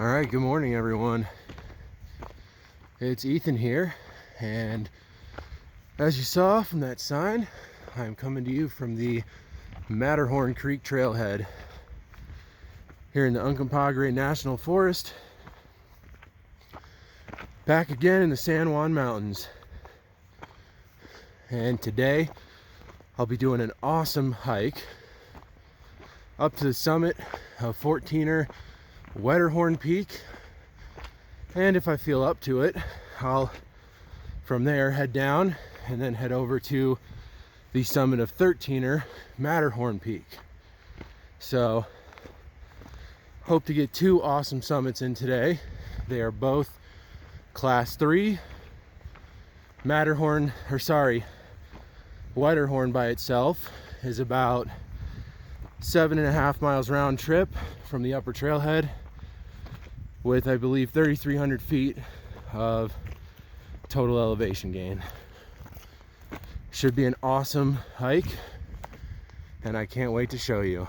All right, good morning everyone. It's Ethan here, and as you saw from that sign, I'm coming to you from the Matterhorn Creek Trailhead here in the Uncompahgre National Forest, back again in the San Juan Mountains. And today I'll be doing an awesome hike up to the summit of 14er Wetterhorn Peak, and if I feel up to it, I'll from there head down and then head over to the summit of 13er Matterhorn Peak. So hope to get two awesome summits in today. They are both class 3. Wetterhorn by itself is about 7.5 miles round trip from the upper trailhead, with I believe 3,300 feet of total elevation gain. Should be an awesome hike, and I can't wait to show you.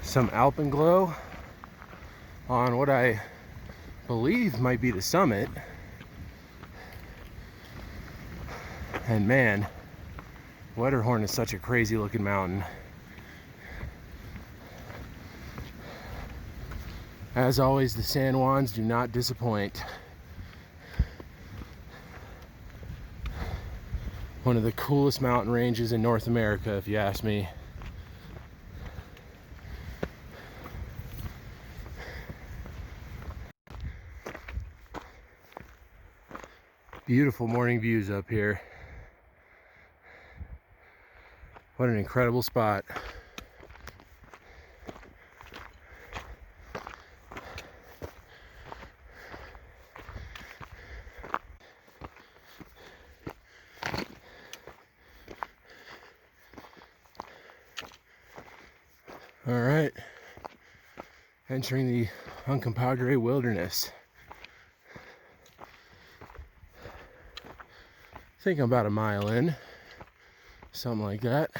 Some alpenglow on what I believe might be the summit, and man, Wetterhorn is such a crazy looking mountain. As always, the San Juans do not disappoint. One of the coolest mountain ranges in North America, if you ask me. Beautiful morning views up here. What an incredible spot. All right, entering the Uncompahgre wilderness. I think I'm about a mile in, something like that.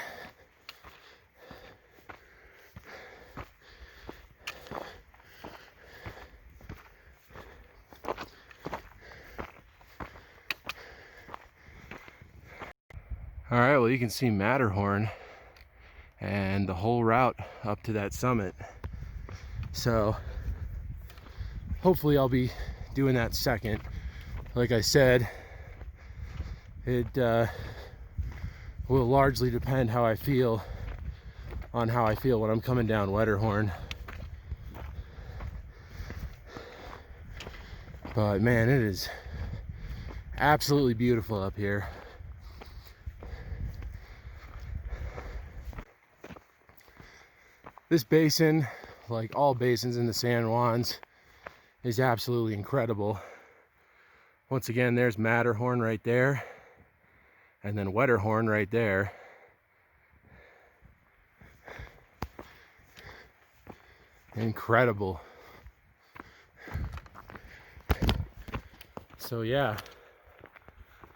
All right, well, you can see Matterhorn and the whole route up to that summit. So hopefully I'll be doing that second. Like I said, it will largely depend how I feel when I'm coming down Wetterhorn. But man, it is absolutely beautiful up here. This basin, like all basins in the San Juans, is absolutely incredible. Once again, there's Matterhorn right there, and then Wetterhorn right there. Incredible. So yeah,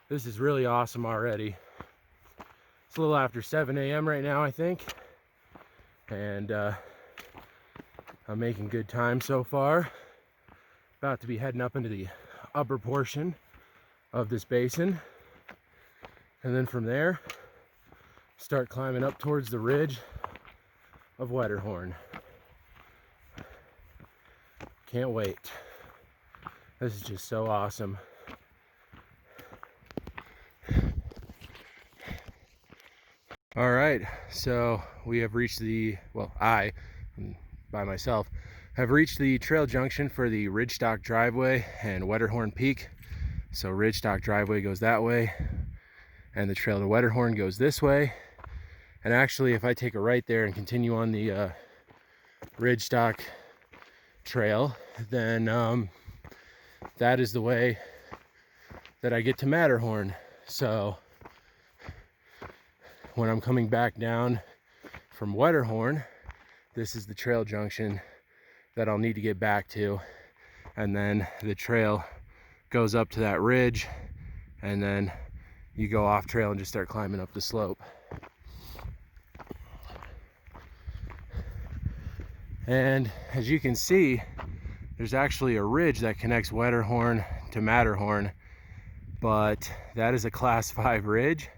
this is really awesome already. It's a little after 7 a.m. right now, I think. And I'm making good time so far. About to be heading up into the upper portion of this basin, and then from there start climbing up towards the ridge of Wetterhorn. Can't wait. This is just so awesome. All right, so we have reached I, by myself, have reached the trail junction for the Ridgestock driveway and Wetterhorn Peak. So Ridgestock driveway goes that way, and the trail to Wetterhorn goes this way. And actually, if I take a right there and continue on the Ridgestock trail, then that is the way that I get to Matterhorn. So when I'm coming back down from Wetterhorn, this is the trail junction that I'll need to get back to, and then the trail goes up to that ridge, and then you go off trail and just start climbing up the slope. And as you can see, there's actually a ridge that connects Wetterhorn to Matterhorn, but that is a class 5 ridge,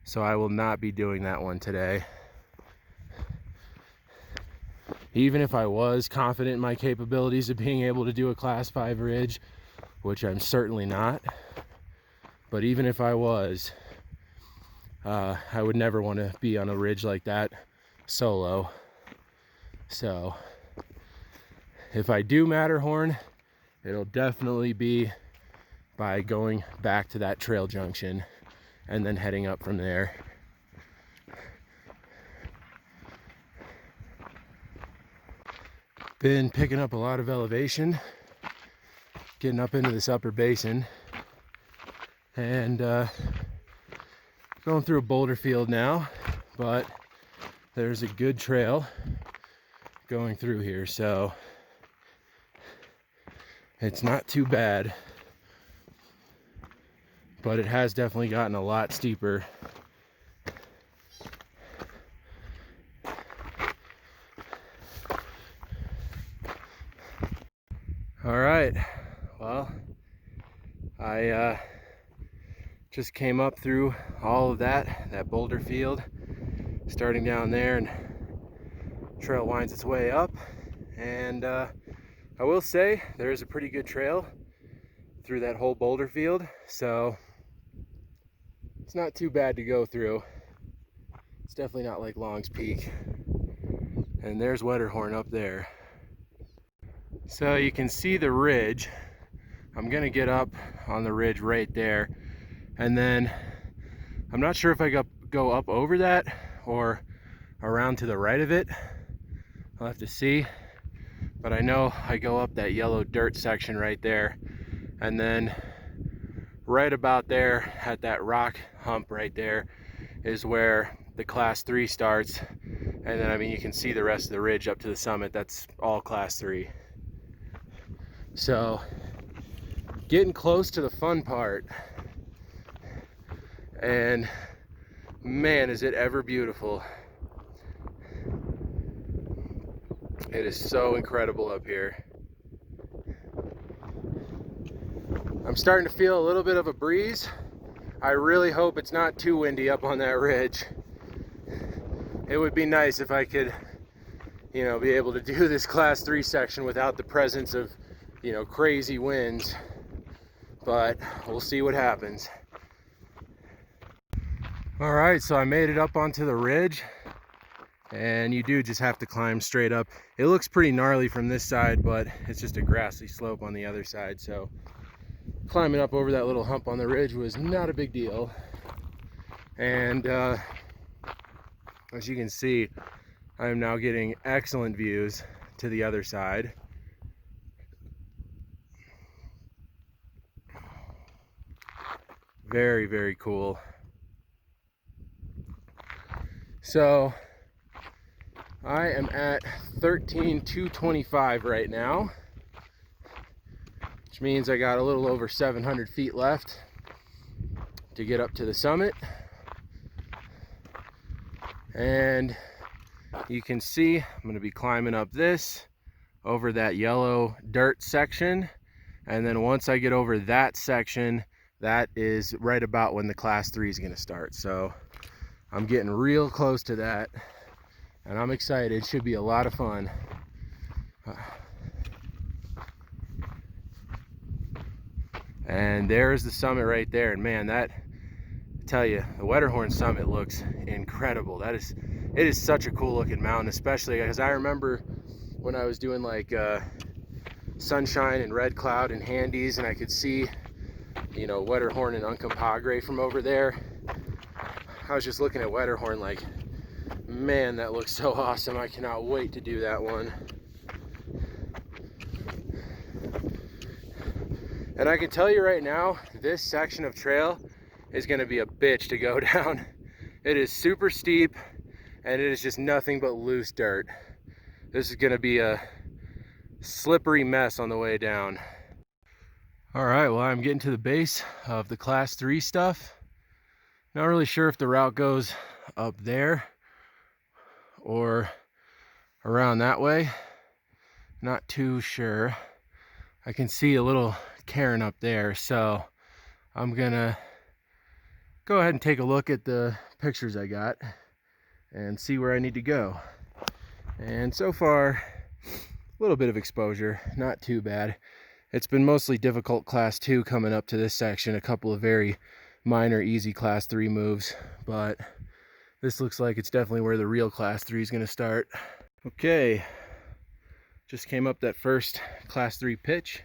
so I will not be doing that one today. Even if I was confident in my capabilities of being able to do a class 5 ridge, which I'm certainly not, but even if I was, I would never want to be on a ridge like that solo. So if I do Matterhorn, it'll definitely be by going back to that trail junction and then heading up from there. Been picking up a lot of elevation, getting up into this upper basin, and going through a boulder field now, but there's a good trail going through here, so it's not too bad, but it has definitely gotten a lot steeper. All right, well, I just came up through all of that boulder field, starting down there, and trail winds its way up, and I will say there is a pretty good trail through that whole boulder field, so it's not too bad to go through. It's definitely not like Long's Peak. And there's Wetterhorn up there. So you can see the ridge. I'm gonna get up on the ridge right there, and then I'm not sure if I go up over that or around to the right of it. I'll have to see, but I know I go up that yellow dirt section right there, and then right about there at that rock hump right there is where the class 3 starts, and then I mean you can see the rest of the ridge up to the summit. That's all class 3. So getting close to the fun part, and man, is it ever beautiful. It is so incredible up here. I'm starting to feel a little bit of a breeze. I really hope it's not too windy up on that ridge. It would be nice if I could, you know, be able to do this class 3 section without the presence of, you know, crazy winds, but we'll see what happens. All right, so I made it up onto the ridge, and you do just have to climb straight up. It looks pretty gnarly from this side, but it's just a grassy slope on the other side, so climbing up over that little hump on the ridge was not a big deal. And as you can see, I am now getting excellent views to the other side. Very, very cool. So I am at 13,225 right now, which means I got a little over 700 feet left to get up to the summit. And you can see I'm going to be climbing up this over that yellow dirt section, and then once I get over that section, that is right about when the class 3 is going to start. So I'm getting real close to that, and I'm excited. It should be a lot of fun. And there's the summit right there, and man, that, I tell you, the Wetterhorn summit looks incredible. It is such a cool looking mountain, especially because I remember when I was doing like Sunshine and Red Cloud and Handies, and I could see, you know, Wetterhorn and Uncompahgre from over there. I was just looking at Wetterhorn like, man, that looks so awesome. I cannot wait to do that one. And I can tell you right now, this section of trail is going to be a bitch to go down. It is super steep, and it is just nothing but loose dirt. This is going to be a slippery mess on the way down. All right, well, I'm getting to the base of the class 3 stuff. Not really sure if the route goes up there or around that way, Not too sure. I can see a little cairn up there, so I'm gonna go ahead and take a look at the pictures I got and see where I need to go. And so far, a little bit of exposure, not too bad. It's been mostly difficult class 2 coming up to this section, a couple of very minor easy class 3 moves, but this looks like it's definitely where the real class 3 is going to start. Okay, just came up that first class 3 pitch,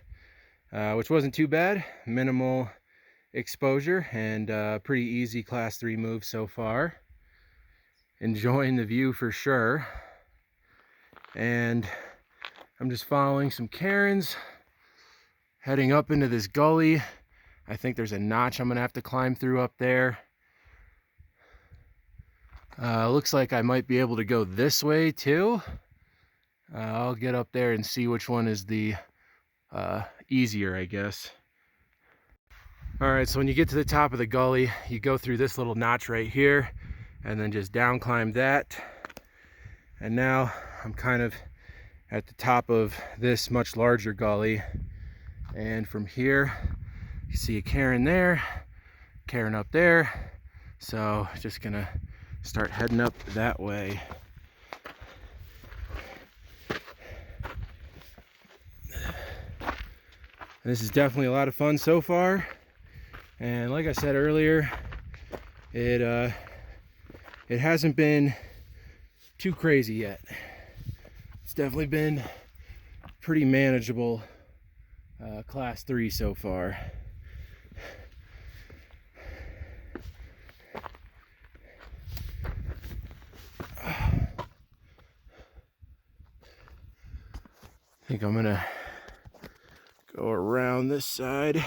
which wasn't too bad. Minimal exposure and pretty easy class 3 move so far. Enjoying the view for sure. And I'm just following some cairns, heading up into this gully. I think there's a notch I'm gonna have to climb through up there. Looks like I might be able to go this way too. I'll get up there and see which one is the easier, I guess. All right, so when you get to the top of the gully, you go through this little notch right here and then just down climb that. And now I'm kind of at the top of this much larger gully. And from here, you see a cairn there, cairn up there. So just gonna start heading up that way. This is definitely a lot of fun so far. And like I said earlier, it hasn't been too crazy yet. It's definitely been pretty manageable class 3 so far. I think I'm gonna go around this side.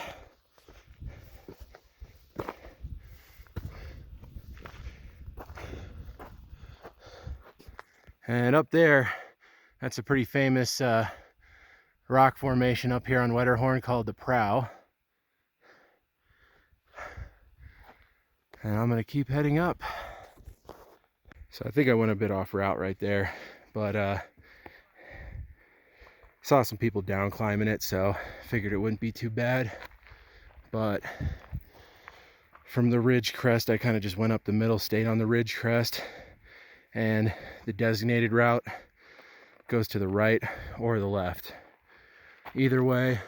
And up there, that's a pretty famous rock formation up here on Wetterhorn called the Prow. And I'm gonna keep heading up. So I think I went a bit off route right there, but saw some people down climbing it, so figured it wouldn't be too bad. But from the ridge crest, I kind of just went up the middle, stayed on the ridge crest, and the designated route goes to the right or the left. Either way,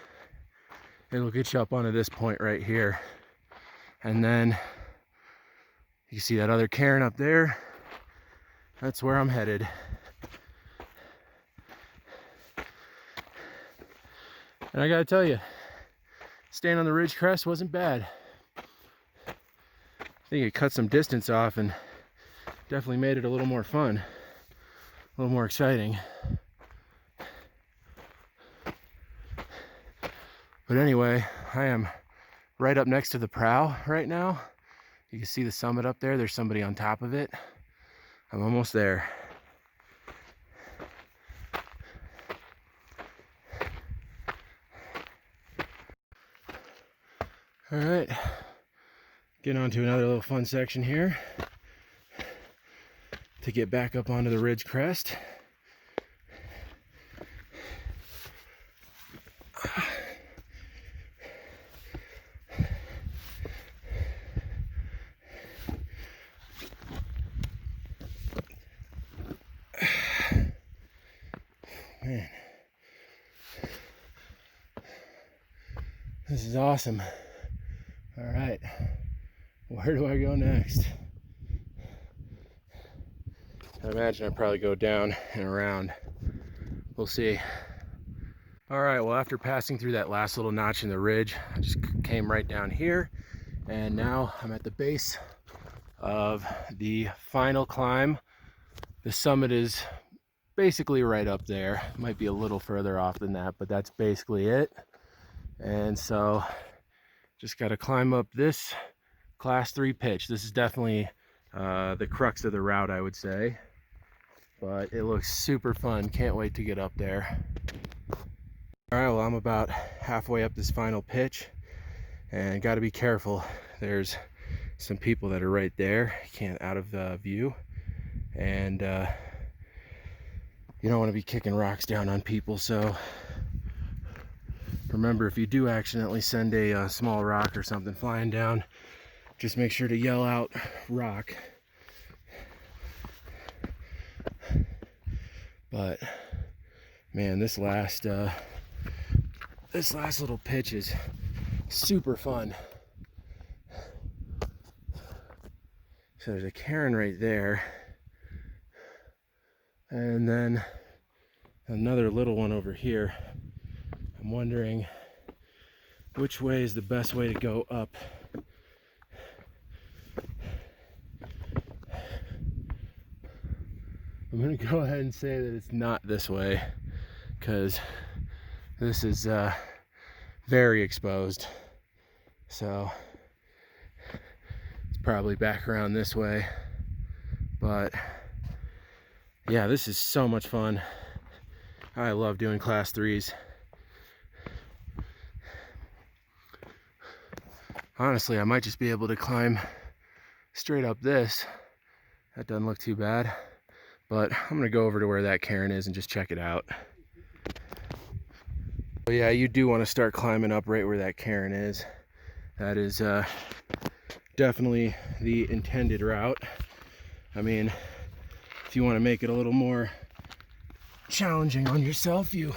it'll get you up onto this point right here. And then you see that other cairn up there. That's where I'm headed. And I gotta tell you, staying on the ridge crest wasn't bad. I think it cut some distance off and definitely made it a little more fun, a little more exciting. But anyway, I am right up next to the Prow right now. You can see the summit up there. There's somebody on top of it. I'm almost there. All right, getting on to another little fun section here to get back up onto the ridge crest. Man, this is awesome. All right, where do I go next? I imagine I'd probably go down and around. We'll see. All right, well, after passing through that last little notch in the ridge, I just came right down here, and now I'm at the base of the final climb. The summit is basically right up there. Might be a little further off than that, but that's basically it. And so just got to climb up this class 3 pitch. This is definitely the crux of the route, I would say, but it looks super fun. Can't wait to get up there. All right, well, I'm about halfway up this final pitch and got to be careful. There's some people that are right there, can't out of the view, and you don't want to be kicking rocks down on people. So remember, if you do accidentally send a small rock or something flying down, just make sure to yell out rock. But man, this last little pitch is super fun. So there's a cairn right there, and then another little one over here. I'm wondering which way is the best way to go up. I'm gonna go ahead and say that it's not this way, because this is very exposed. So it's probably back around this way. But yeah, this is so much fun. I love doing class 3s. Honestly, I might just be able to climb straight up this. That doesn't look too bad. But I'm gonna go over to where that cairn is and just check it out. But yeah, you do want to start climbing up right where that cairn is. That is definitely the intended route. I mean, if you want to make it a little more challenging on yourself, you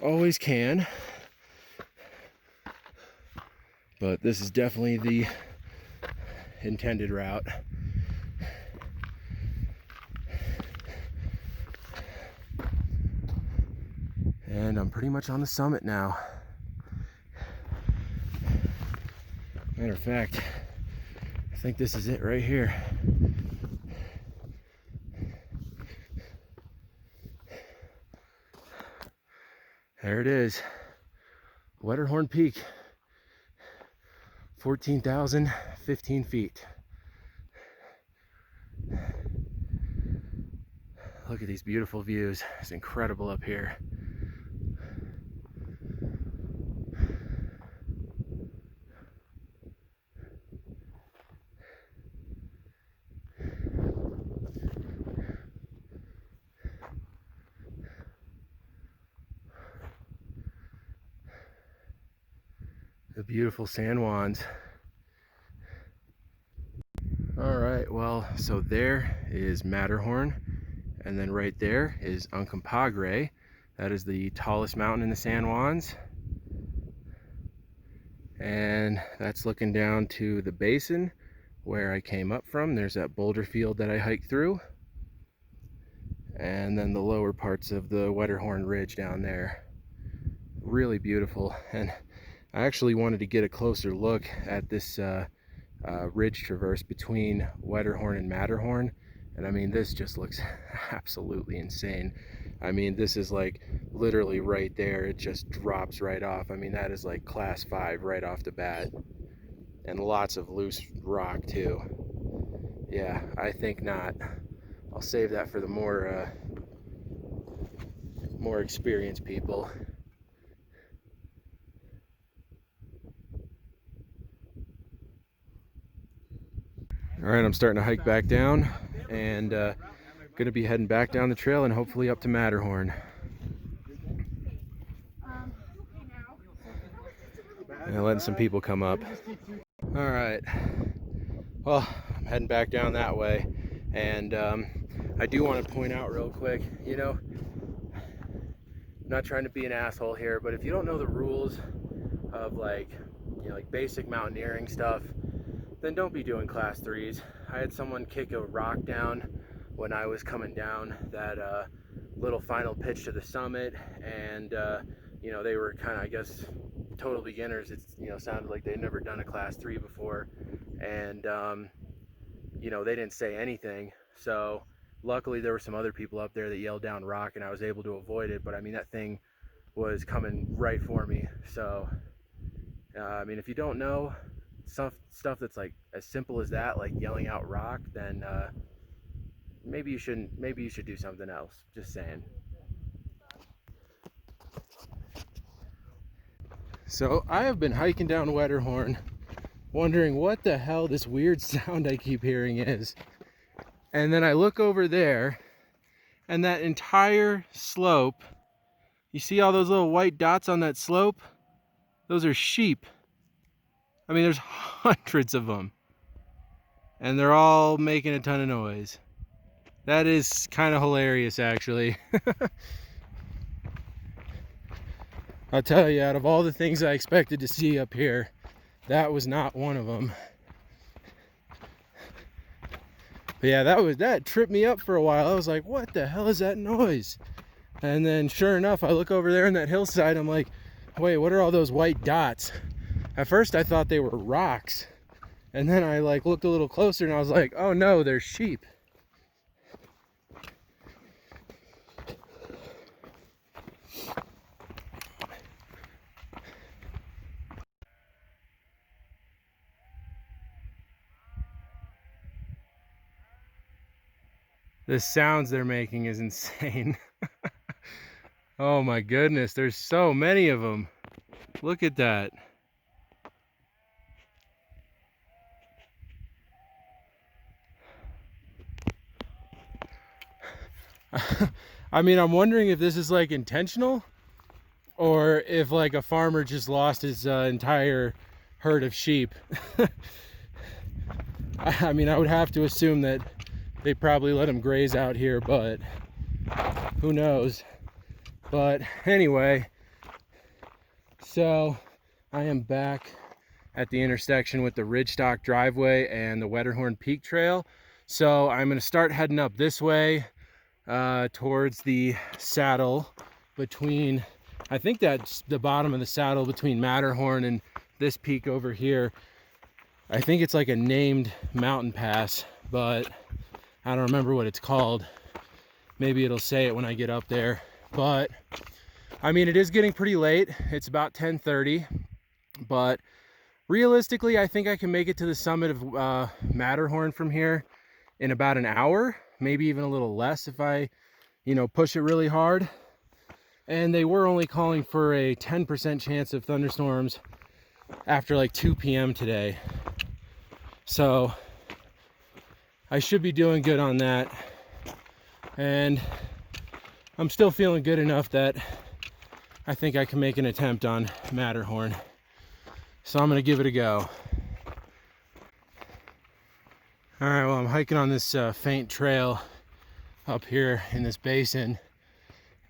always can. But this is definitely the intended route. And I'm pretty much on the summit now. Matter of fact, I think this is it right here. There it is, Wetterhorn Peak, 14,015 feet. Look at these beautiful views. It's incredible up here. The beautiful San Juans. All right, well, so there is Matterhorn, and then right there is Uncompahgre. That is the tallest mountain in the San Juans. And that's looking down to the basin where I came up from. There's that boulder field that I hiked through. And then the lower parts of the Wetterhorn Ridge down there. Really beautiful. And I actually wanted to get a closer look at this ridge traverse between Wetterhorn and Matterhorn. And I mean, this just looks absolutely insane. I mean, this is like literally right there. It just drops right off. I mean, that is like class 5 right off the bat. And lots of loose rock too. Yeah, I think not. I'll save that for the more experienced people. All right, I'm starting to hike back down, and gonna be heading back down the trail and hopefully up to Matterhorn. And letting some people come up. All right, well, I'm heading back down that way, and I do want to point out real quick, you know, I'm not trying to be an asshole here, but if you don't know the rules of like basic mountaineering stuff, then don't be doing class 3s. I had someone kick a rock down when I was coming down that little final pitch to the summit, and you know, they were kind of, I guess, total beginners. It sounded like they'd never done a class 3 before, and you know, they didn't say anything. So luckily there were some other people up there that yelled down rock, and I was able to avoid it. But I mean, that thing was coming right for me. So I mean, if you don't know stuff that's like as simple as that, like yelling out rock, then maybe you should do something else. Just saying. So I have been hiking down Wetterhorn, wondering what the hell this weird sound I keep hearing is. And then I look over there, And that entire slope, you see all those little white dots on that slope? Those are sheep. I mean, there's hundreds of them. And they're all making a ton of noise. That is kind of hilarious, actually. I'll tell you, out of all the things I expected to see up here, that was not one of them. But yeah, that tripped me up for a while. I was like, what the hell is that noise? And then sure enough, I look over there in that hillside. I'm like, wait, what are all those white dots? At first I thought they were rocks. And then I like looked a little closer and I was like, oh no, they're sheep. The sounds they're making is insane. Oh my goodness, there's so many of them. Look at that. I mean, I'm wondering if this is like intentional or if like a farmer just lost his entire herd of sheep. I mean, I would have to assume that they probably let them graze out here, but who knows. But anyway, so I am back at the intersection with the Ridgestock driveway and the Wetterhorn Peak Trail. So I'm going to start heading up this way towards the saddle between, I think that's the bottom of the saddle between Matterhorn and this peak over here. I think it's like a named mountain pass, but I don't remember what it's called. Maybe it'll say it when I get up there. But I mean, it is getting pretty late. It's about 10:30, but realistically, I think I can make it to the summit of Matterhorn from here in about an hour, maybe even a little less if I, push it really hard. And they were only calling for a 10% chance of thunderstorms after like 2 p.m. today. So I should be doing good on that. And I'm still feeling good enough that I think I can make an attempt on Matterhorn. So I'm gonna give it a go. All right, well, I'm hiking on this faint trail up here in this basin.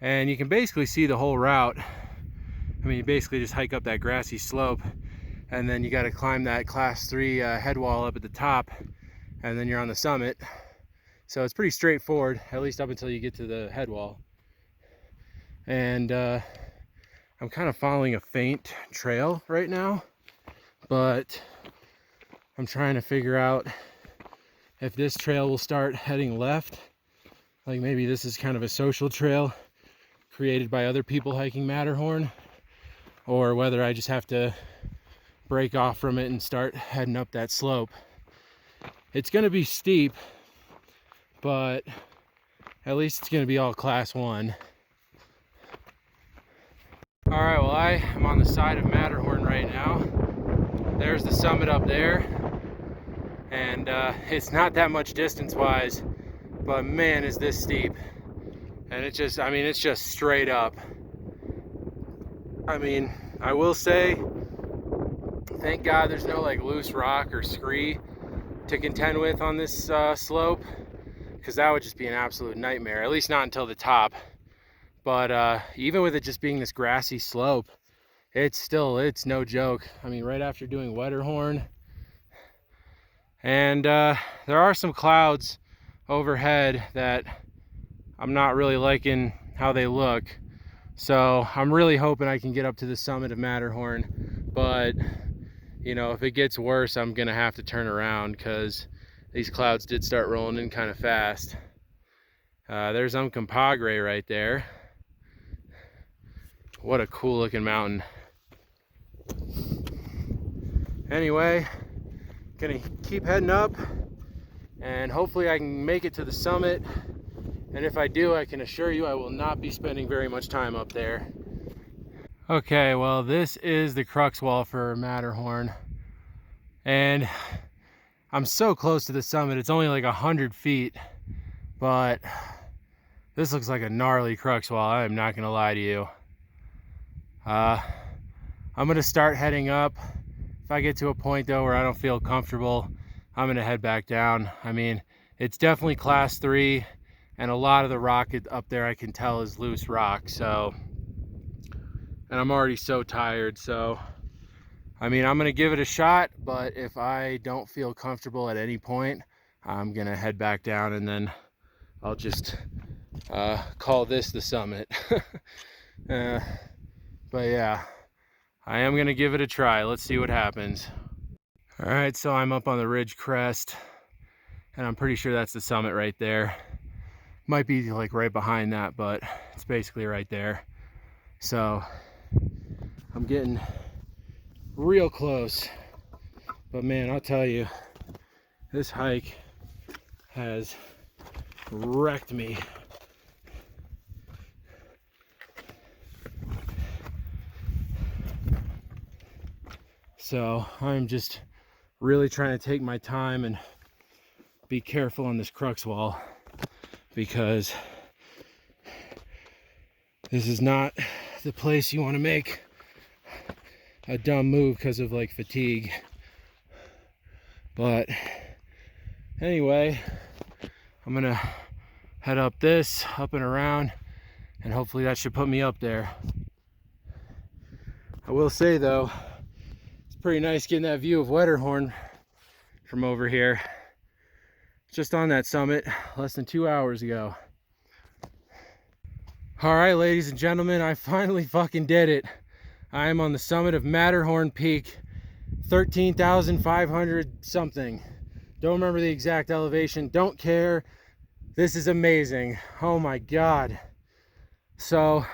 And you can basically see the whole route. I mean, you basically just hike up that grassy slope and then you gotta climb that class 3 head wall up at the top, and then you're on the summit. So it's pretty straightforward, at least up until you get to the head wall. And I'm kind of following a faint trail right now, but I'm trying to figure out if this trail will start heading left. Like maybe this is kind of a social trail created by other people hiking Matterhorn, or whether I just have to break off from it and start heading up that slope. It's going to be steep, but at least it's going to be all class 1. All right, well, I am on the side of Matterhorn right now. There's the summit up there, and it's not that much distance wise, but man, is this steep. And it's just straight up. I mean, I will say, thank God there's no like loose rock or scree to contend with on this slope, because that would just be an absolute nightmare, at least not until the top. But even with it just being this grassy slope, it's no joke. I mean, right after doing Wetterhorn, and there are some clouds overhead that I'm not really liking how they look. So I'm really hoping I can get up to the summit of Matterhorn, but if it gets worse, I'm gonna have to turn around because these clouds did start rolling in kind of fast. There's Uncompahgre right there. What a cool looking mountain. Anyway, gonna keep heading up and hopefully I can make it to the summit. And if I do, I can assure you I will not be spending very much time up there. Okay, well, this is the crux wall for Matterhorn. And I'm so close to the summit. It's only like 100 feet, but This looks like a gnarly crux wall, I am not gonna lie to you. I'm gonna start heading up. If I get to a point though where I don't feel comfortable, I'm gonna head back down. I mean, it's definitely class 3, and a lot of the rock up there I can tell is loose rock, so, and I'm already so tired, so I mean, I'm gonna give it a shot, but if I don't feel comfortable at any point, I'm gonna head back down, and then I'll just call this the summit. But yeah, I am gonna give it a try. Let's see what happens. All right, so I'm up on the ridge crest, and I'm pretty sure that's the summit right there. Might be like right behind that, but it's basically right there. So I'm getting real close, but man, I'll tell you, this hike has wrecked me. So I'm just really trying to take my time and be careful on this crux wall, because this is not the place you want to make a dumb move because of like fatigue. But anyway, I'm gonna head up this, up and around, and hopefully that should put me up there. I will say though, it's pretty nice getting that view of Wetterhorn from over here. Just on that summit less than 2 hours ago. All right, ladies and gentlemen, I finally fucking did it. I am on the summit of Matterhorn Peak, 13,500 something. Don't remember the exact elevation, don't care. This is amazing. Oh my God. So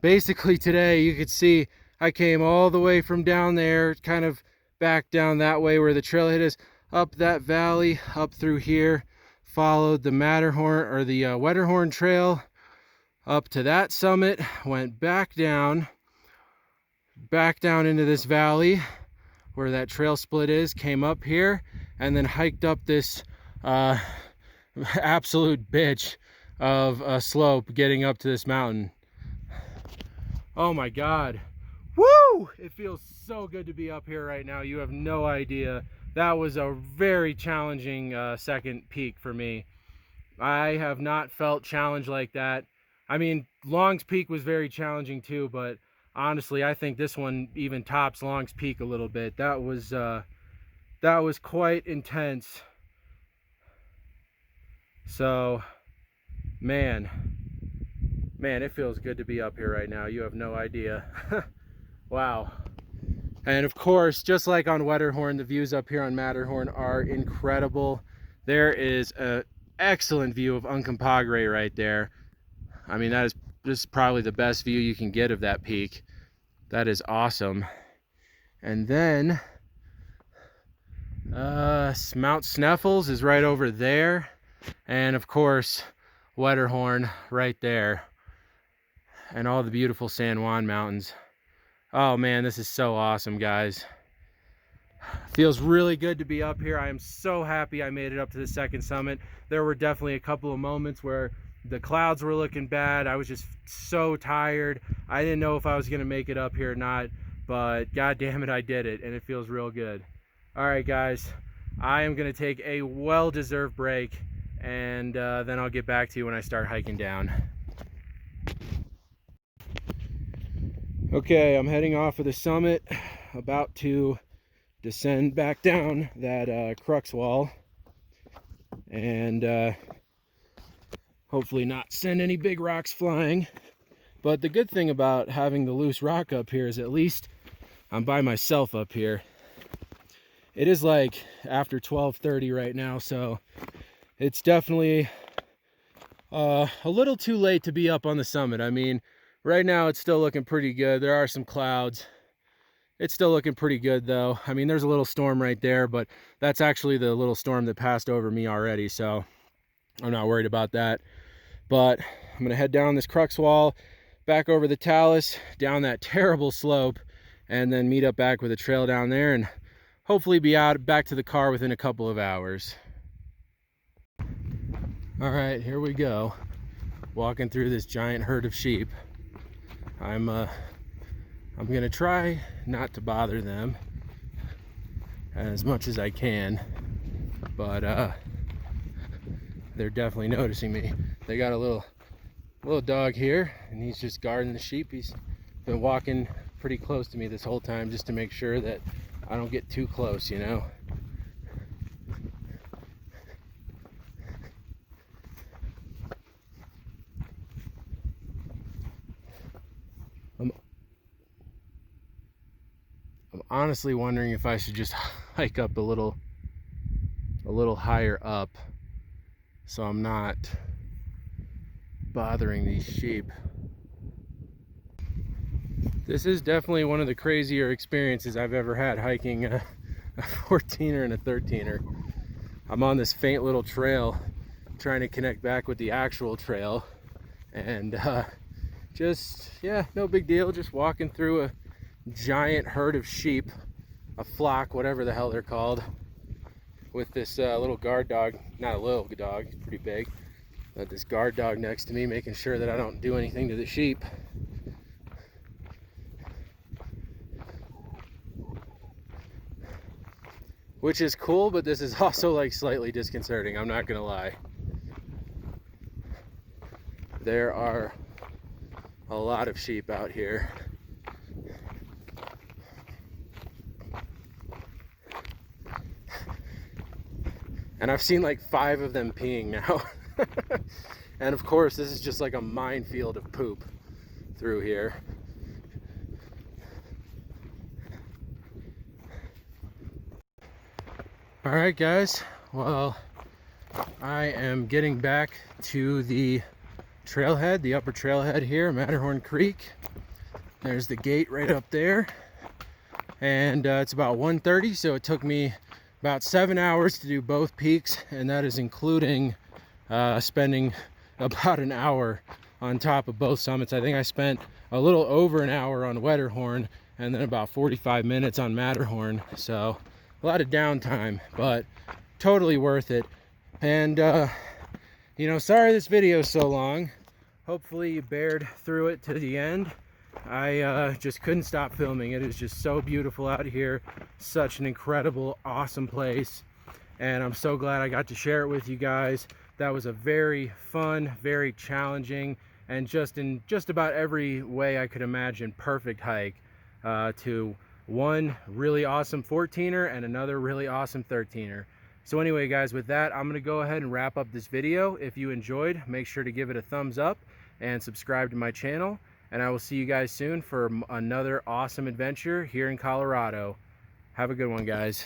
basically today you could see I came all the way from down there, kind of back down that way where the trailhead is, up that valley, up through here, followed the Matterhorn or the Wetterhorn trail up to that summit, went back down into this valley where that trail split is, came up here, and then hiked up this absolute bitch of a slope getting up to this mountain. Oh my God. Woo! It feels so good to be up here right now. You have no idea. That was a very challenging second peak for me. I have not felt challenged like that. I mean, Long's Peak was very challenging too, but honestly, I think this one even tops Long's Peak a little bit. That was quite intense. So, man, it feels good to be up here right now. You have no idea. Wow. And of course, just like on Wetterhorn, the views up here on Matterhorn are incredible. There is an excellent view of Uncompahgre right there. I mean, this is probably the best view you can get of that peak. That is awesome. And then Mount Sneffels is right over there, and of course Wetterhorn right there, and all the beautiful San Juan mountains. Oh man, this is so awesome, guys. Feels really good to be up here. I am so happy I made it up to the second summit. There were definitely a couple of moments where the clouds were looking bad. I was just so tired. I didn't know if I was gonna make it up here or not, but god damn it, I did it, and it feels real good. All right, guys, I am gonna take a well-deserved break, and then I'll get back to you when I start hiking down. Okay, I'm heading off of the summit, about to descend back down that crux wall, and hopefully not send any big rocks flying. But the good thing about having the loose rock up here is at least I'm by myself up here. It is like after 12:30 right now, so it's definitely a little too late to be up on the summit. I mean, right now it's still looking pretty good. There are some clouds. It's still looking pretty good though. I mean, there's a little storm right there, but that's actually the little storm that passed over me already, so I'm not worried about that. But I'm gonna head down this crux wall, back over the talus, down that terrible slope, and then meet up back with a trail down there, and hopefully be out back to the car within a couple of hours. All right, here we go. walking through this giant herd of sheep. I'm gonna try not to bother them as much as I can, but they're definitely noticing me. They got a little dog here, and he's just guarding the sheep. He's been walking pretty close to me this whole time just to make sure that I don't get too close, you know. I'm honestly wondering if I should just hike up a little higher up so I'm not bothering these sheep. This is definitely one of the crazier experiences I've ever had, hiking a 14er and a 13er. I'm on this faint little trail trying to connect back with the actual trail, and just, yeah, no big deal, just walking through a giant herd of sheep, a flock, whatever the hell they're called, with this little guard dog. Not a little dog, he's pretty big, but this guard dog next to me, making sure that I don't do anything to the sheep. Which is cool, but this is also like slightly disconcerting, I'm not gonna lie. There are a lot of sheep out here. And I've seen like 5 of them peeing now. And of course, this is just like a minefield of poop through here. All right, guys. Well, I am getting back to the trailhead, the upper trailhead here, Matterhorn Creek. There's the gate right up there. And it's about 1:30, so it took me about 7 hours to do both peaks, and that is including spending about an hour on top of both summits. I think I spent a little over an hour on Wetterhorn and then about 45 minutes on Matterhorn. So a lot of downtime, but totally worth it. And you know, sorry this video is so long. Hopefully you bared through it to the end. I just couldn't stop filming. It is just so beautiful out here, such an incredible, awesome place, and I'm so glad I got to share it with you guys. That was a very fun, very challenging, and just in just about every way I could imagine, perfect hike to one really awesome 14er and another really awesome 13er. So anyway, guys, with that, I'm gonna go ahead and wrap up this video. If you enjoyed, make sure to give it a thumbs up and subscribe to my channel, and I will see you guys soon for another awesome adventure here in Colorado. Have a good one, guys.